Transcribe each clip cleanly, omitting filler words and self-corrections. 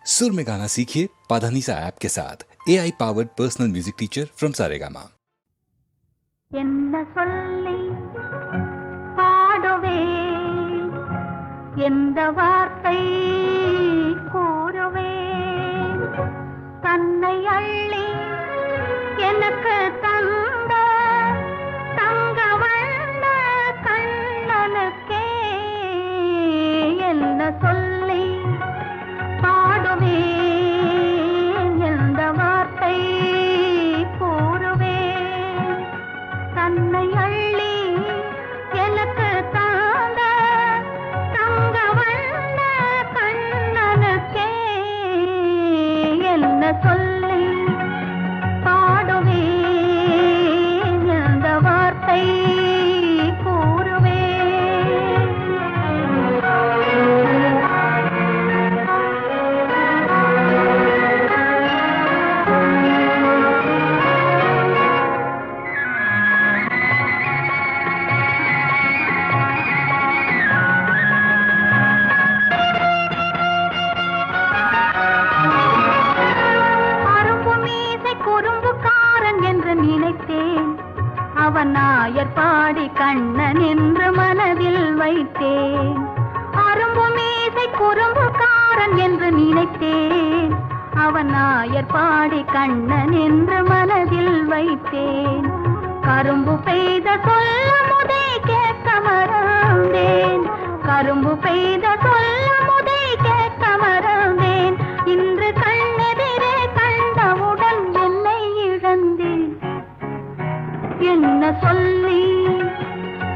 सुर में गाना सीखिए पाधानीसा ऐप के साथ। AI powered personal music teacher from Saregama. என்ன சொல்லி பாடுவே, எந்த வார்த்தை கூறுவே, தன்னை அள்ளி எனக்கு தந்த தங்க வண்ண கண்ணனுக்கே என்ன சொல்லி பாடுவே, எந்த வார்த்தை கூறுவே, தன்னை அள்ளி எனக்கு தாந்த தங்க வண்ண கண்ணனுக்கே என்ன சொல்லி பாடுவே, எந்த வார்த்தை கூறுவே. அவன் நாயர்பாடி கண்ணன் என்று மனதில் வைத்தேன், அரும்பு மீசை குறும்புக்காரன் என்று நினைத்தேன், அவன் நாயர்பாடி கண்ணன் என்று மனதில் வைத்தேன், கரும்பு பெய்த சொல்ல முதே கேட்க மறந்தேன், கரும்பு பெய்த சொல்ல முதே கேட்க மறந்தேன், இன்று கண்ணெதிரே கண்டவுடன் என்னை இழந்தேன், என்ன சொல்லி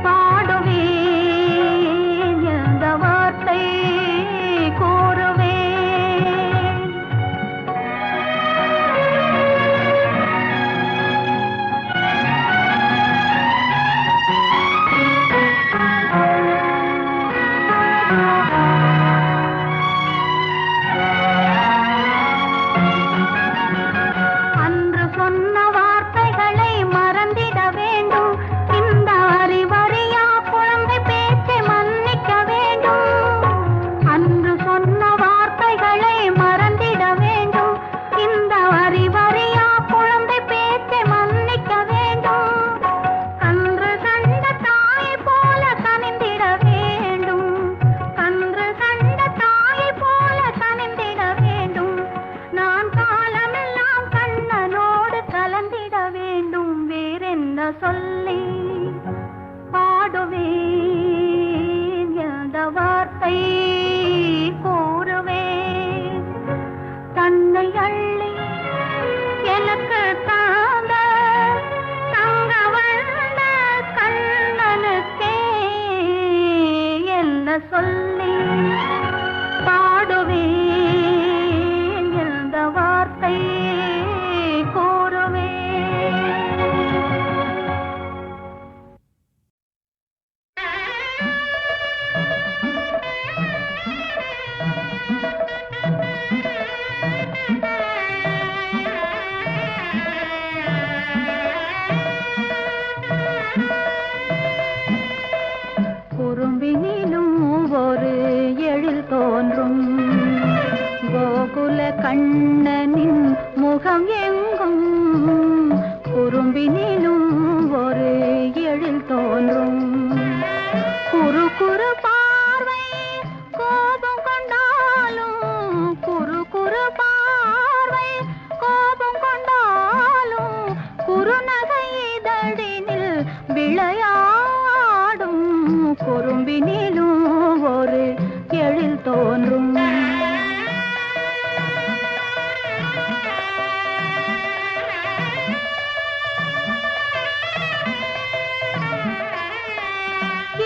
பாடுவே, எந்த வார்த்தை கூறுவே. அன்று சொன்ன வார்த்தைகளை மறந்திட வேண்டும், இந்த அறிவறியா குழந்தை பேச்சை மன்னிக்க வேண்டும், அன்று சொன்ன வார்த்தைகளை மறந்திட வேண்டும், இந்த அறிவறியா குழந்தை பேச்சை மன்னிக்க வேண்டும், கன்று கண்ட தாயை போல கனிந்திட வேண்டும், கன்று கண்ட தாயை போல கனிந்திட வேண்டும், நான் காலமெல்லாம் கண்ணனோடு கலந்திட வேண்டும், வேறென்ன சொல்லி பாடுவேன், எந்த வார்த்தை கூறுவேன், தன்னை அள்ளி எனக்கு தாந்த தங்க வண்ண கண்ணனுக்கே என்ன சொல்லி பாடுவேன், எந்த வார்த்தை கூறுவேன். குறும்பினிலும் ஒரு எழில் தோன்றும், கோகுல கண்ணனின் முகம் எங்கும், குறும்பினிலும் ஒரு எழில் தோன்றும், குறு குறு பார்வை கோபம் கொண்டாலும், குறு குறு பார்வை கோபம் கொண்டாலும், குறுநகை இதழினில் விளையாடும், குறும்பினிலும் ஒரு எழில் தோன்றும்.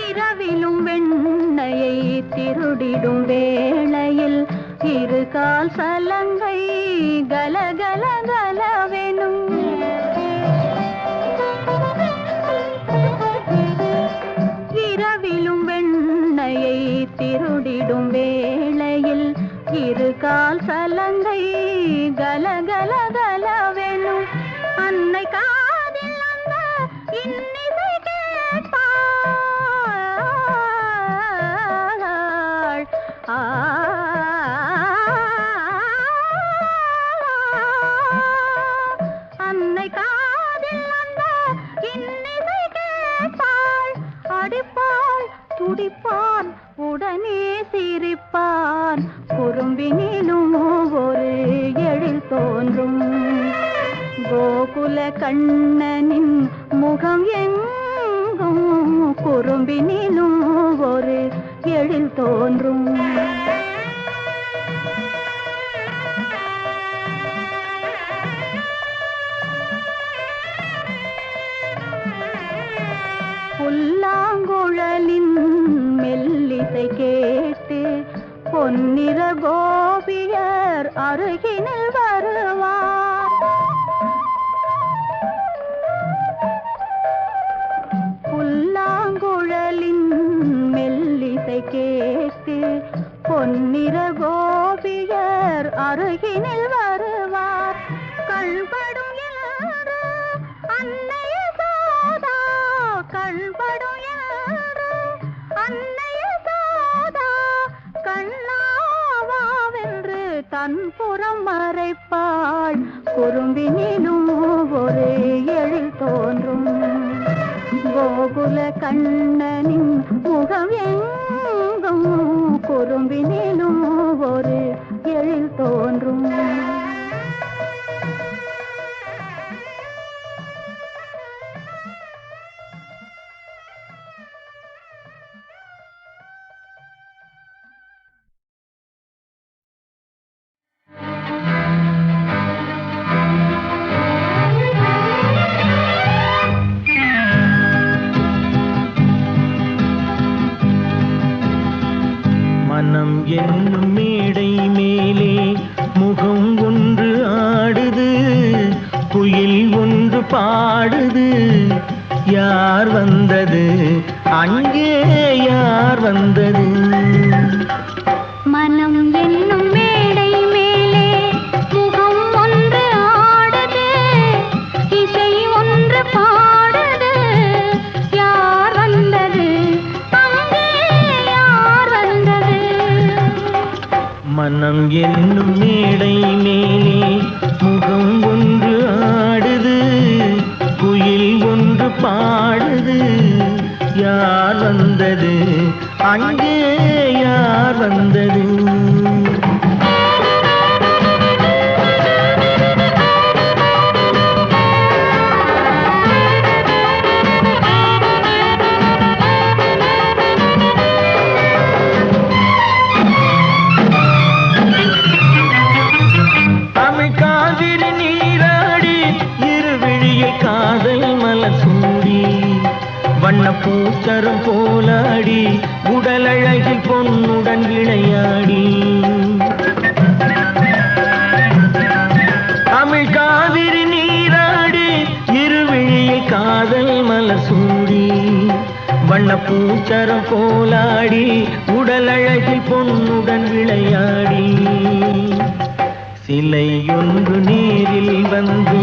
இரவிலும் வெண்ணையை திருடிடும் வேளையில் இருகால் சலங்கை கலகல கலவெனும், இரவிலும் வெண்ணையை திருடிடும் வேளையில் இருகால் சலங்கை கலகல கலவெனும், அன்னை காதில் அந்த இன்னிசை கேட்பாள், குறும்பினிலும் ஒரு எழில் தோன்றும். கோகுல கண்ணனின் முகம் எங்கும் குறும்பினிலும் ஒரு எழில் தோன்றும். புல்லாங்குழலின் மெல்லிசை கேட்டு பொன்னிற கோபியர் அருகினில் வருவார். புல்லாங்குழலின் மெல்லிசை கேட்டு பொன்னிற கோபியர் அருகினில் வருவார். கண்படும் என்று அன்னைய சோதா, கண்படும் என்று அன்னைய சோதா, கண்ணாவாவென்று தன் புறம் மறைப்பாள். குறும்பினிலும் ஒரு எழில் தோன்றும். கோகுல கண்ணனின் முகம் எங்கும் குறும்பினிலும் ஒரு எழில் தோன்றும். மனம் என்னும் மேடை மேலே முகம் ஒன்று ஆடுது, குயில் ஒன்று பாடுது. யார் வந்தது அங்கே, யார் வந்தது? மனம் என்னும் மேடை மேலே முகம் ஒன்று ஆடுது, இசை ஒன்று பாடுது. யார் வந்தது அங்கே, யார் வந்தது? மனம் என்னும் மேடை மேலே முகம் ஒன்று ஆடுது, குயில் ஒன்று பாடுது. யார் வந்தது அங்கே, யார் வந்தது? தமிழ் காவிரி நீராடி இருவிழியை காதல் மலர் சூடி, வண்ண பூச்சரம் போலாடி உடலழகில் பொன்னுடன் விளையாடி. தமிழ் காவிரி நீராடி இருவிழியை காதல் மலர் சூடி, வண்ண பூச்சரம் போலாடி உடலழகில் பொன்னுடன் விளையாடி. சிலை ஒன்று நேரில் வந்து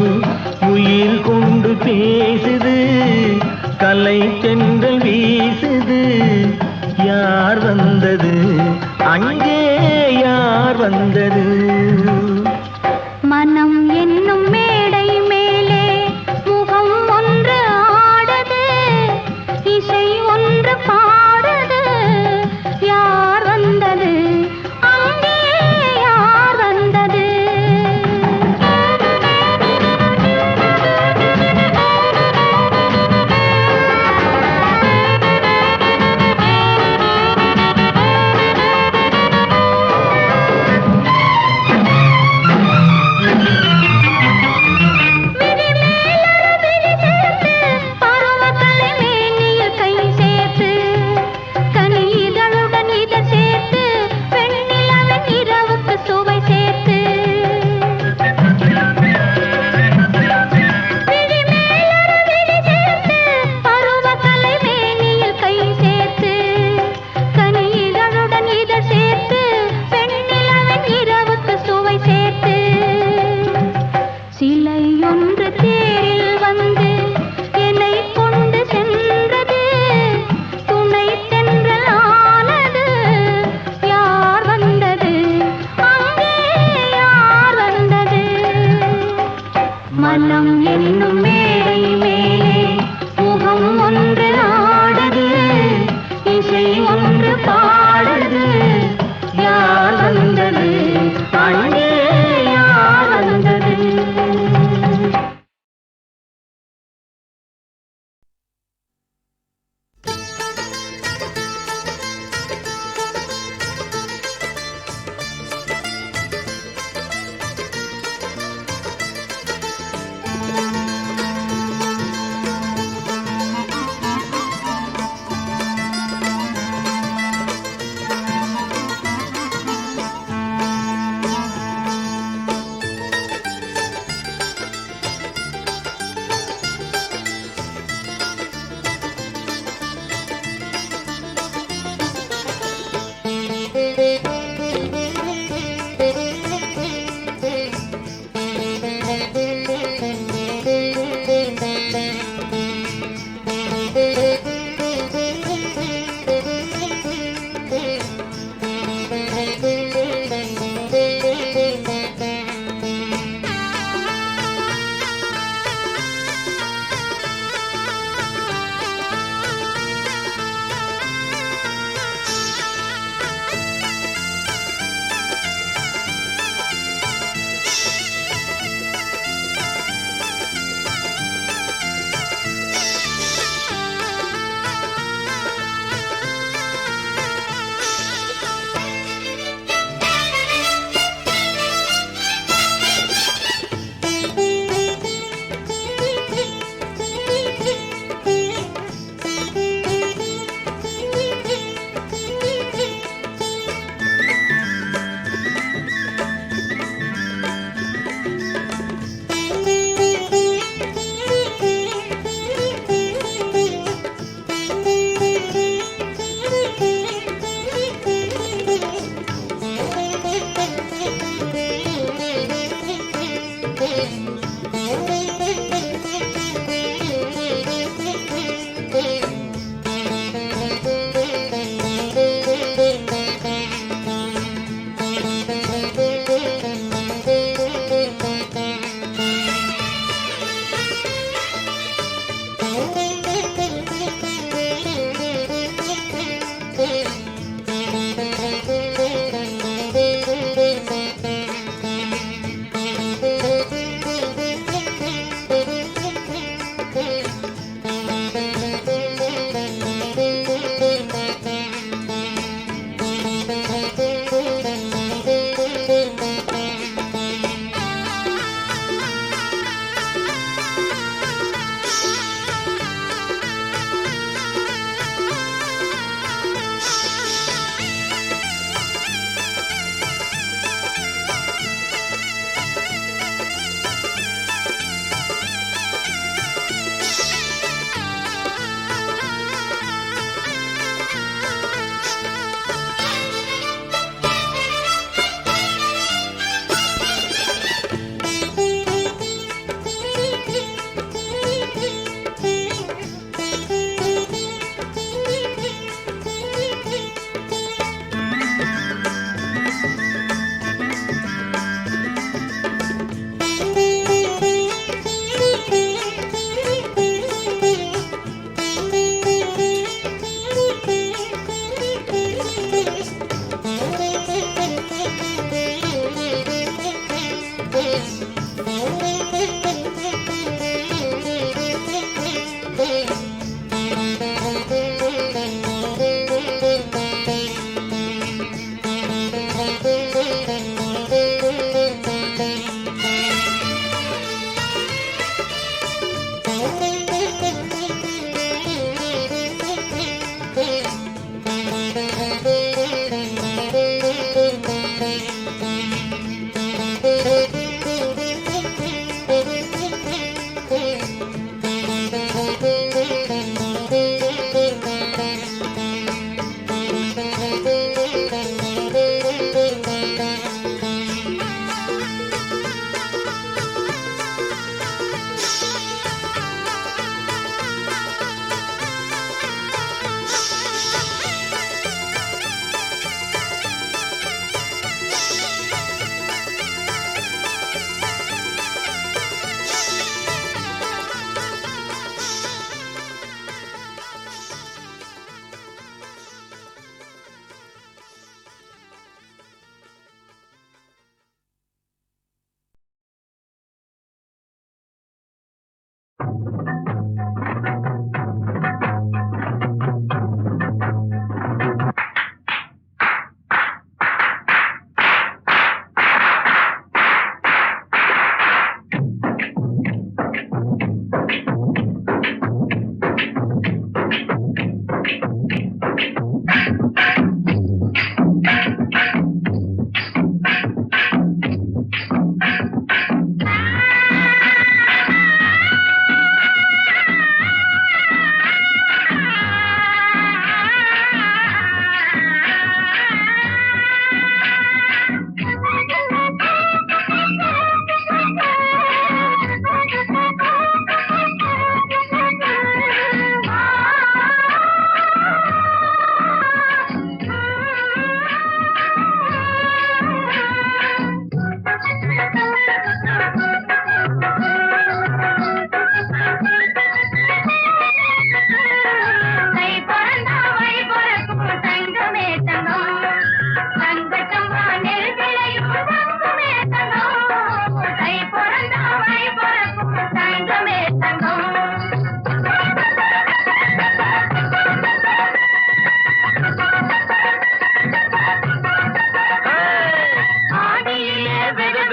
உயிர் கொண்டு பேசுது, கலை தென்றல் வீசுது. யார் வந்தது அங்கே, யார் வந்தது? மனம் என்னும் மேடை மேலே முகம் ஒன்று ஆடுது, இசை ஒன்று பாடுது. யார் வந்தது அங்கே, யார் வந்தது?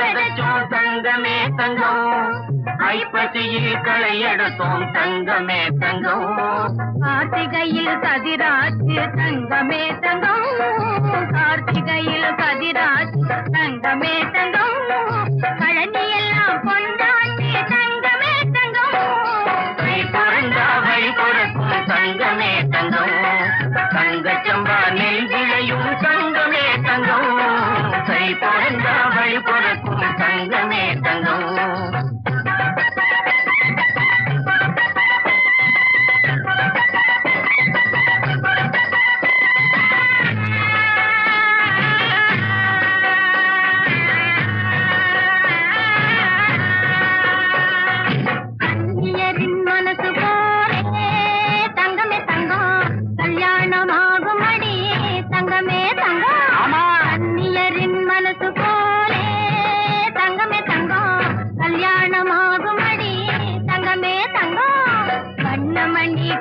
விதைச்சோம் தங்கமே தங்கம் ஐப்பசியில் களை எடுத்தோம் தங்கமே தங்கம் கார்த்திகையில் கதிராச்சு தங்கமே தங்கம் கார்த்திகையில் கதிராச்சு தங்கமே தங்கம் கழனி எல்லாம் கொண்டாட்டி தங்கமே தங்கம் கை பிறந்தா வழி பிறக்கும் தங்கமே தங்கம் தங்கச்சம்பா நெல் விளையும் தங்கமே தங்கம் கை பிறந்தா வழி பிறக்கும் தங்கமே தங்கம்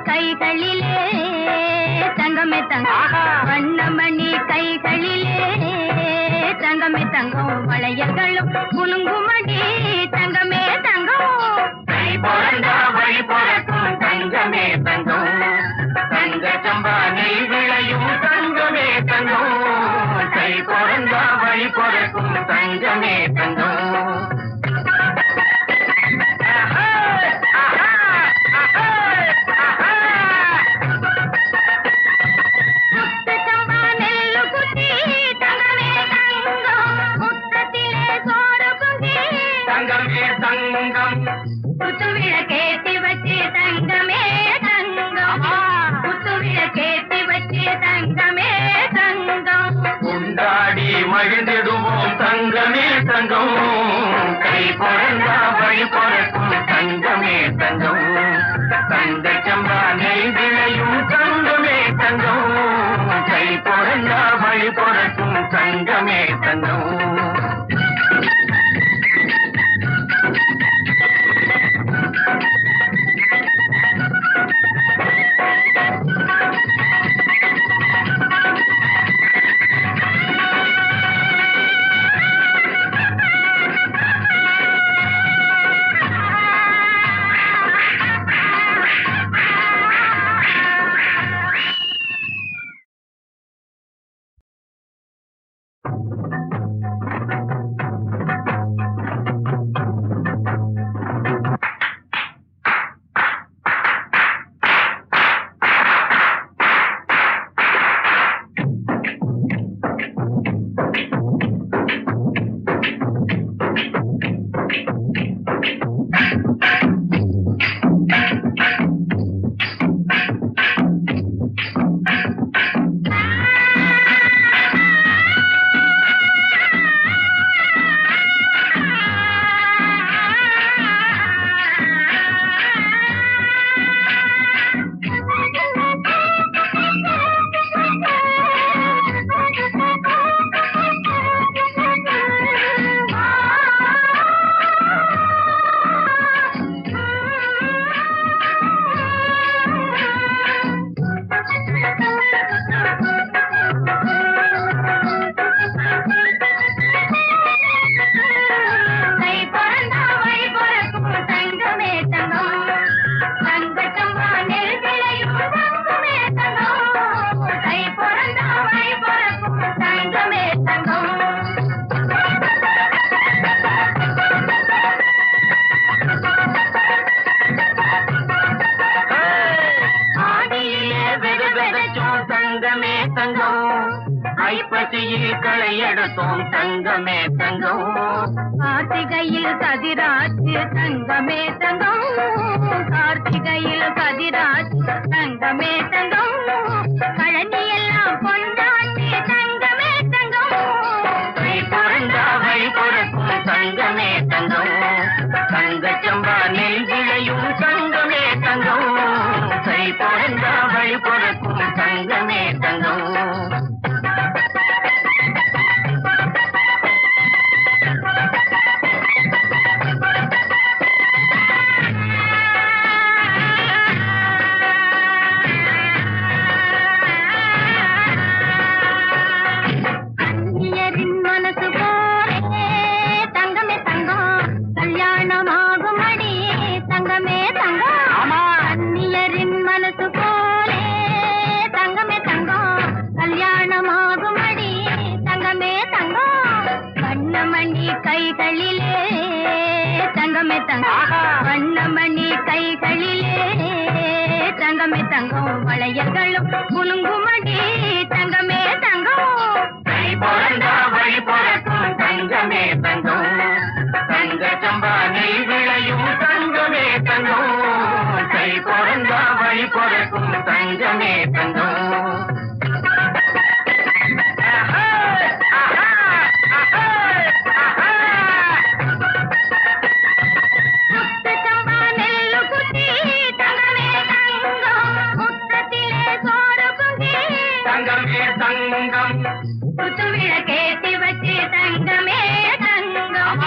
கைகளிலே தங்கமே தங்கம் வண்ணமணி கைகளிலே தங்கமே தங்கம் வளையல்களும் குலுங்குமடி தங்கமே தங்கம் கை பிறந்தா வழி பிறக்கும் தங்கமே தங்கம் தங்கச்சம்பா நெல் விளையும் தங்கமே தங்கம் கை பிறந்தா வழி பிறக்கும் தங்கமே தங்கம் கேட்டி வச்சு தங்கமே தங்கம் புத்துவிழ கேட்டி வச்சு தங்கமே தங்கம் கொண்டாடி மகிழ்ந்திடுவோம் தங்கமே தங்கம் கை பிறந்தா வழி பிறக்கும் தங்கமே தங்கம் தங்கச்சம்பா நெல் விளையும் தங்கமே தங்கம் கை பிறந்தா வழி பிறக்கும் தங்கமே தங்கம் ஐப்பசியில் களை எடுத்தோம் தங்கமே தங்கம் கார்த்திகையில் கதிராச்சு தங்கமே தங்கம் கார்த்திகையில் கதிராச்சு தங்கமே தங்கம் கழனி எல்லாம் கொண்டாட்டி தங்கமே தங்கம் கை பிறந்தா வழி பிறக்கும் தங்கமே தங்கம் தங்கச்சம்பா நெல் விளையும் தங்கமே தங்கம் கை பிறந்தா வழி பிறக்கும் தங்கமே தங்கம் கைகளிலே தங்கமே தங்கம், வண்ணமணி கைகளிலே தங்கமே தங்கம், வளையல்களும் குலுங்குமடி தங்கமே தங்கம். கை பிறந்தா வழி பிறக்கும் தங்கமே தங்கம், தங்க சம்பா நெல் விளையும் தங்கமே தங்கம். கை பிறந்தா வழி பிறக்கும் தங்கமே தங்கம். கேட்டி வச்சு தங்கமே தங்கம்,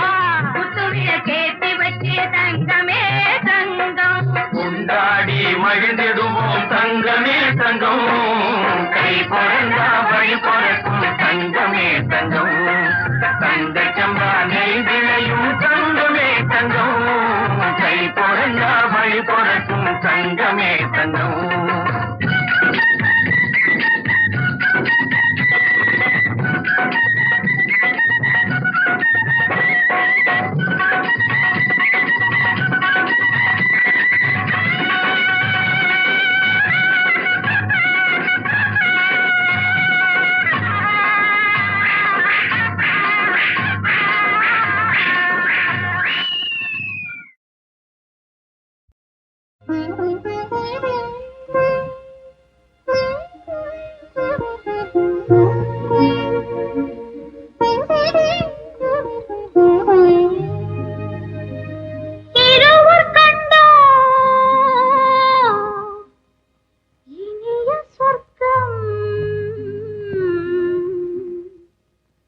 புத்துவில கேட்டி வச்சு தங்கமே தங்கம். கொண்டாடி மகிழ்ந்திடுவோம் தங்கமே தங்கம், கை பிறந்தா வழி பிறக்கும் தங்கமே தங்கம். தங்க சம்பா நெல் விளையும் தங்கமே தங்கம், கை பிறந்தா வழி பிறக்கும் தங்கமே தங்கம்.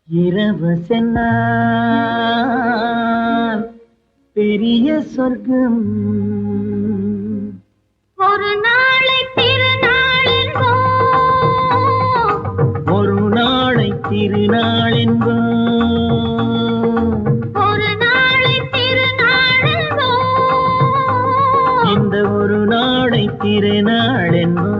இரவு சென்றால் பெரிய சொர்க்கம், ஒரு நாளை திருநாளென்போம், ஒரு நாளை திருநாளென்போம், ஒரு நாளை திருநாளென்போம். இந்த ஒரு நாளை திருநாளென்போம்.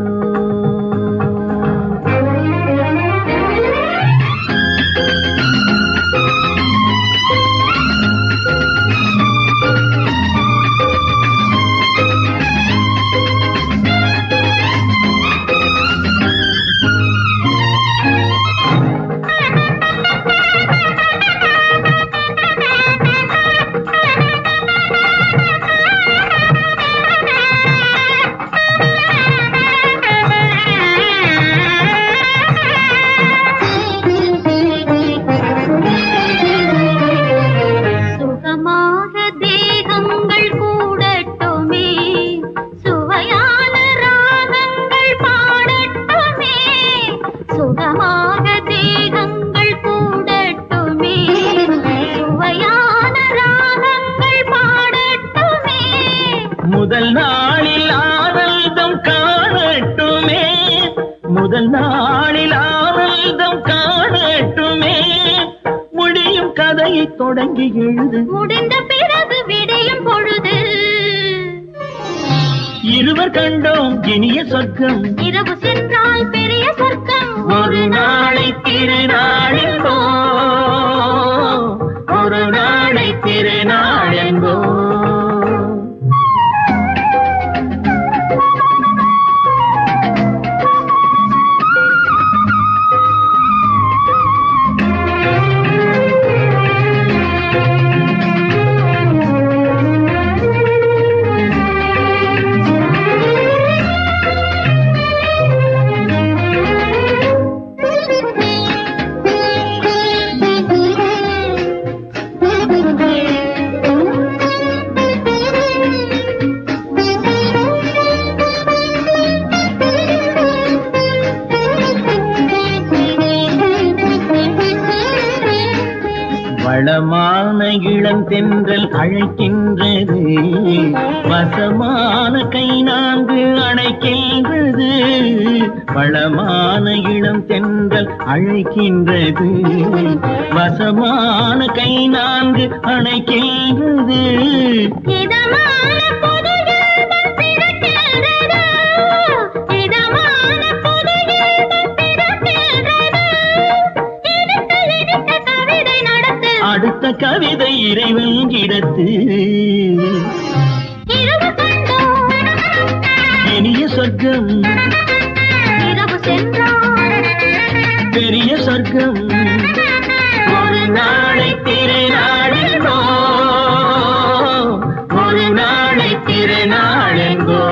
முதல் நாளில் ஆனந்தம் காணட்டுமே, முதல் நாளில் ஆனந்தம் காணட்டுமே, முடியும் கதையை தொடங்கி எழுது, முடிந்த பிறகு விடியும் பொழுது. இருவர் கண்டோம் இனிய சொர்க்கம், இரவு சென்றால் பெரிய சொர்க்கம். ஒரு நாளை திருநாளென்போ, ஒரு நாளை திருநாளென்போ. வளமான இளம் தென்றல் அழைக்கின்றது, வசமான கை நான்கு அணைக்கின்றது, வளமான இளம் தென்றல் அழைக்கின்றது, வசமான கை நான்கு அணைக்கின்றது. இதமான புது இன்பம் பிறக்கின்றது, இதமான புது இன்பம் பிறக்கின்றது. இனிக்க இனிக்க கவிதை நடத்து, அடுத்த கவிதை இறைவன் இடத்து இரவு கண்டோம் இனிய சொர்க்கம் இரவு சென்றோம் பெரிய சொர்க்கம் ஒரு நாளை திருநாளெங்கோ ஒரு நாளை திருநாளெங்கோ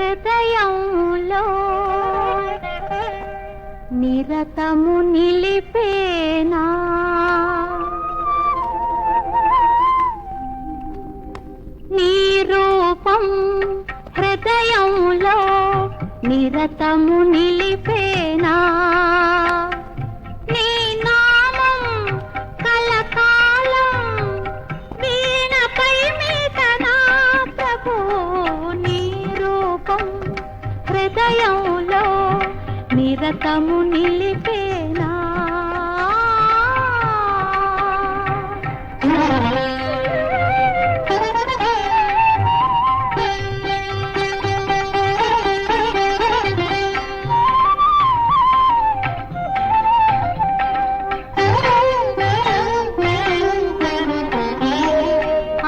హృదయంలో నిరతము నిలిపేనా నీ రూపం హృదయంలో నిరతము నిలిపేనా నీ నామం కలకాలం వీణపై మీటనా ప్రభు నీ రూపం హృదయంలో నిరతము నిలిపేనా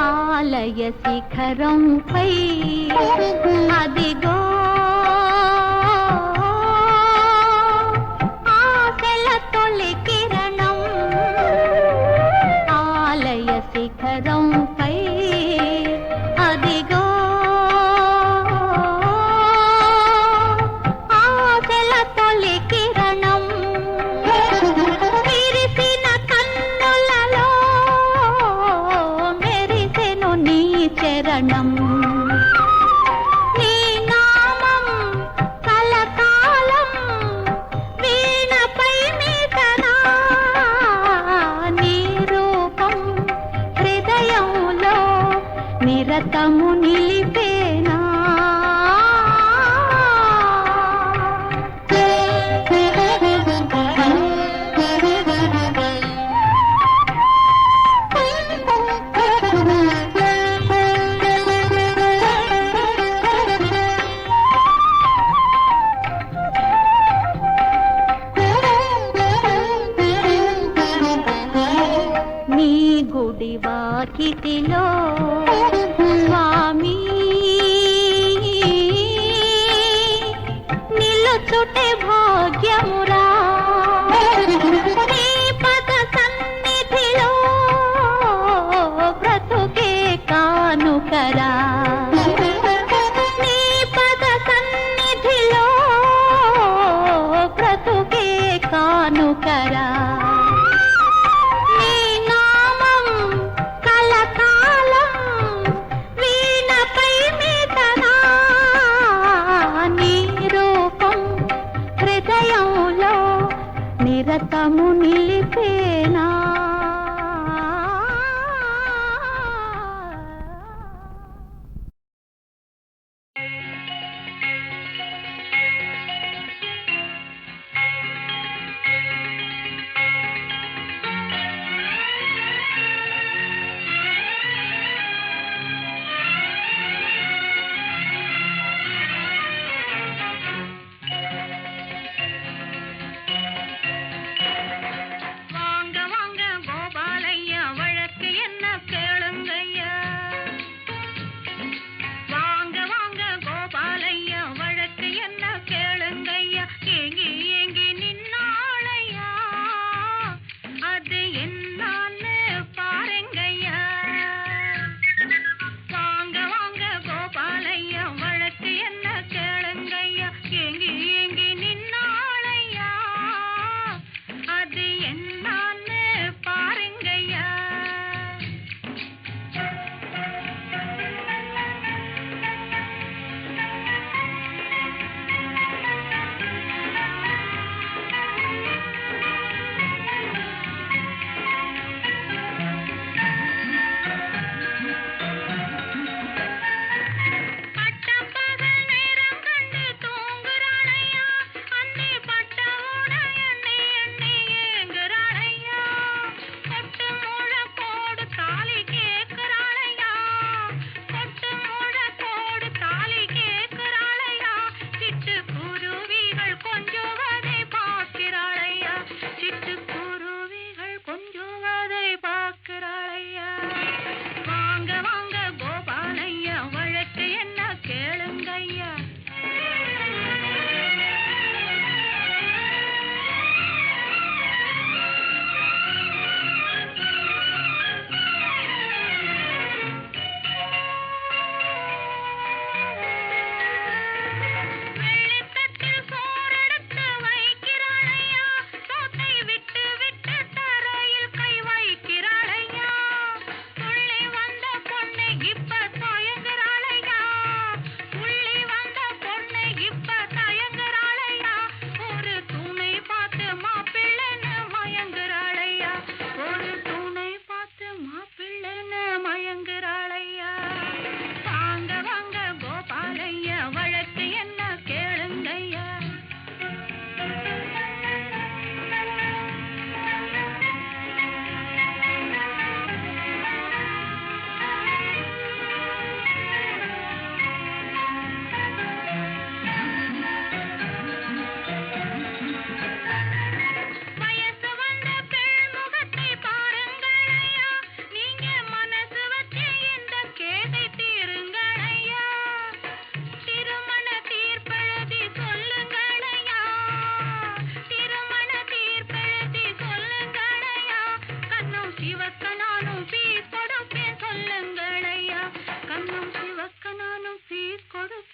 ఆలయ శిఖరంపై అదిగో ఆశల తొలి కిరణం ఆలయ శిఖరంపై అదిగో ఆశల తొలి కిరణం విరిసిన కన్నులలో మెరిసెను నీ చరణం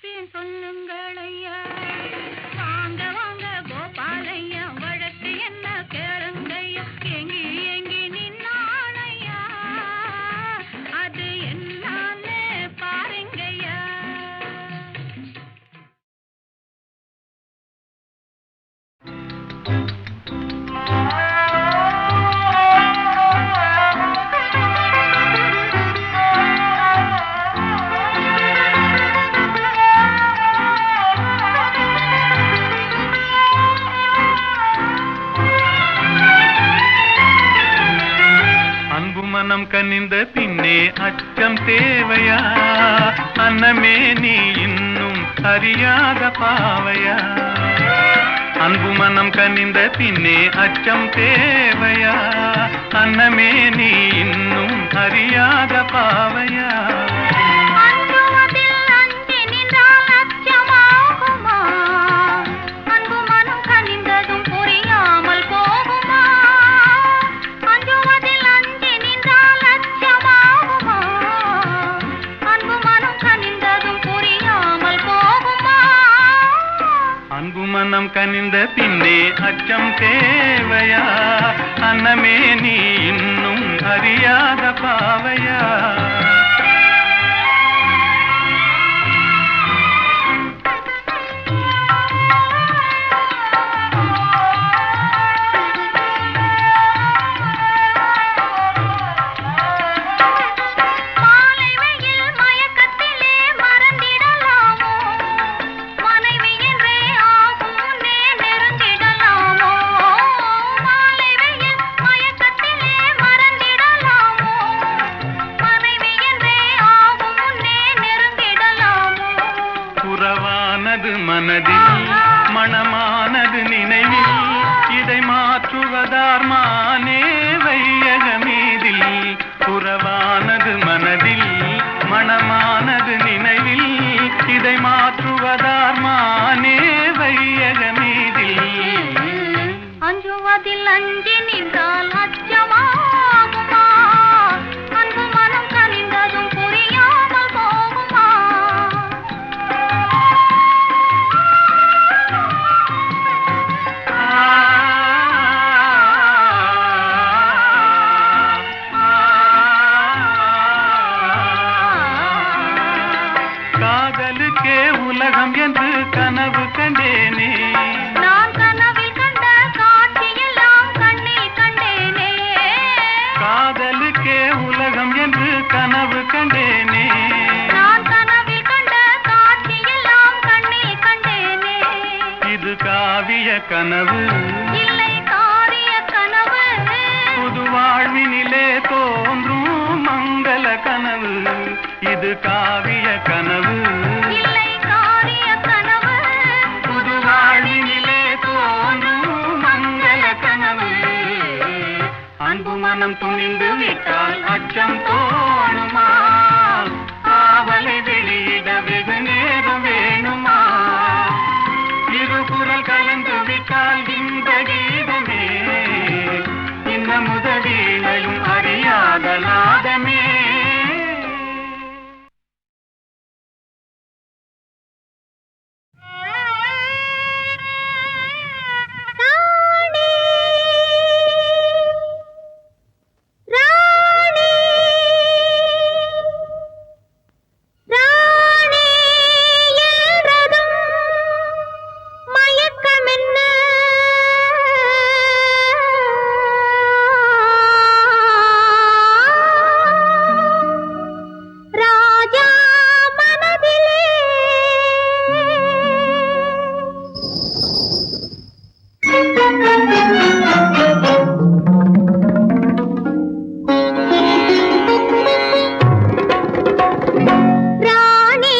கேட்பேன் சொல்லுங்கள் ஐயா. வாங்க வாங்க கோபாலையா, வழக்கு என்ன கேளுங்கய்யா. எங்கி எங்கி நின்னானையா, அது என்னான்னு பாருங்கய்யா. மனம் கனிந்த பின்னே அச்சம் தேவையா? அன்னமே நீ இன்னும் அறியாத பாவையா? அன்பு மனம் கனிந்த பின்னே அச்சம் தேவையா? அன்னமே நீ இன்னும் அறியாத பாவையா? மனம் கனிந்த பின்னே அச்சம் தேவையா? அன்னமே நீ இன்னும் அறியாத பாவையா? மனதில் மணமானது நினைவில் இதை மாற்றுவதார் மானே வையகமீதில். புறவானது மனதில் மணமானது நினைவில் இதை மாற்றுவதார் மானே வையகமீதில். அஞ்சுவதில் அஞ்சி நின்றால் அச்சமாகுமா? அன்பு மனம் கனிந்ததும் புரியாமல் போகுமா? காதலுக்கே உலகம் என்று கனவு கண்டேனே, நான் கனவில் கண்ட காட்சியெல்லாம் கண்ணில் கண்டேனே. காதலுக்கே உலகம் என்று கனவு கண்டேனே, நான் கனவில் கண்ட காட்சியெல்லாம் கண்ணில் கண்டேனே. இது காவிய கனவு இல்லை காரிய கனவு, புது வாழ்வினிலே தோன்றும் மங்கள கனவு. இது காவிய கனவு இல்லை காரிய கனவு, புது வாழ்வினிலே தோன்றும் மங்கள கனவு. அன்பு மனம் துணிந்து விட்டால் அச்சம் தோணுமா? காவலை வெளியிட வெகு நேரம் வேணுமா? இரு குரல் கலந்து விட்டால் இந்த கீதமே இந்த முதவீணையும் அறியாத நாதமே. ராணி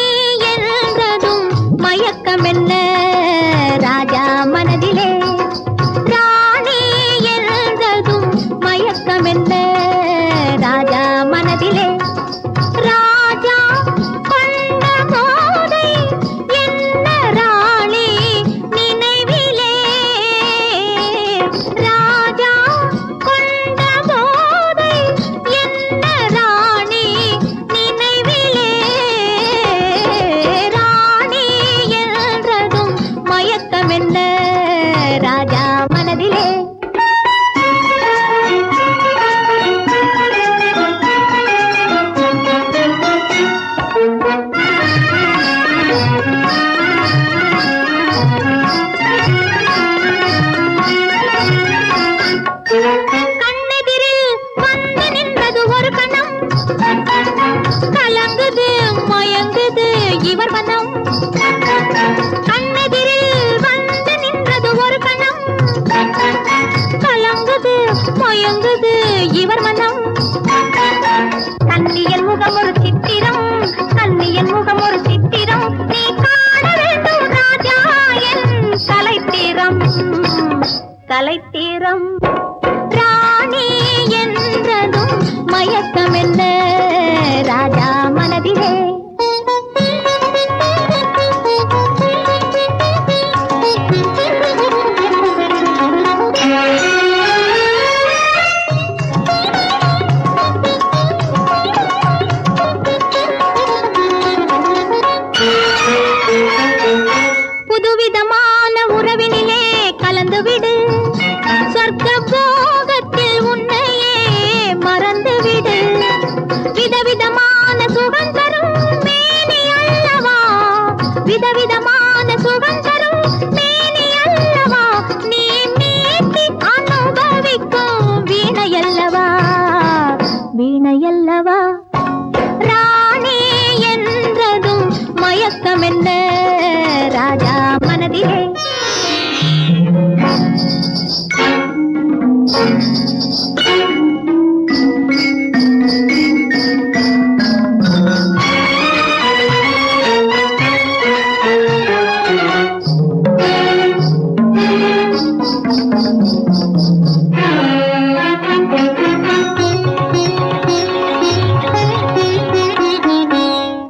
கலைத்தீரம் ராணி என்றதும் மயக்கம் என்ன ராஜா மனதிலே புதுவிதமான உறவினிலே கலந்துவிடு சொர்க்க போகத்தில் உன்னையே மறந்துவிடு விதவிதமான சுகம் தரும் மேனி அல்லவா விதவிதமான சுகம் தரும் மேனி அல்லவா நீ மீட்டி அனுபவிக்கும் வீணையல்லவா வீணையல்லவா ராணி என்றதும் மயக்கம் என்ன ராஜா மனதிலே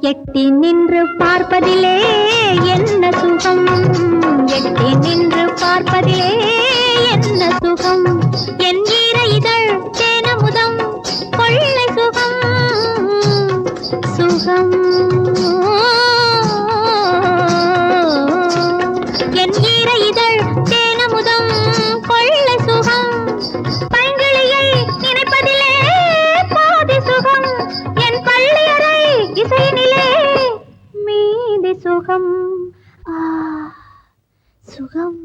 எட்டி நின்று பார்ப்பதிலே என்ன சுகம் எட்டி நின்று பார்ப்பதிலே என்ன சுகம் என் ஈர இதழ் தேனமுதம் கொள்ளை சுகம் சுகம் என் ஈர இதழ் தேனமுதம் கொள்ளை சுகம் பைங்கிளியை நினைப்பதிலே பாதி சுகம் என் பள்ளியறை இசையினிலே மீதி சுகம் சுகம்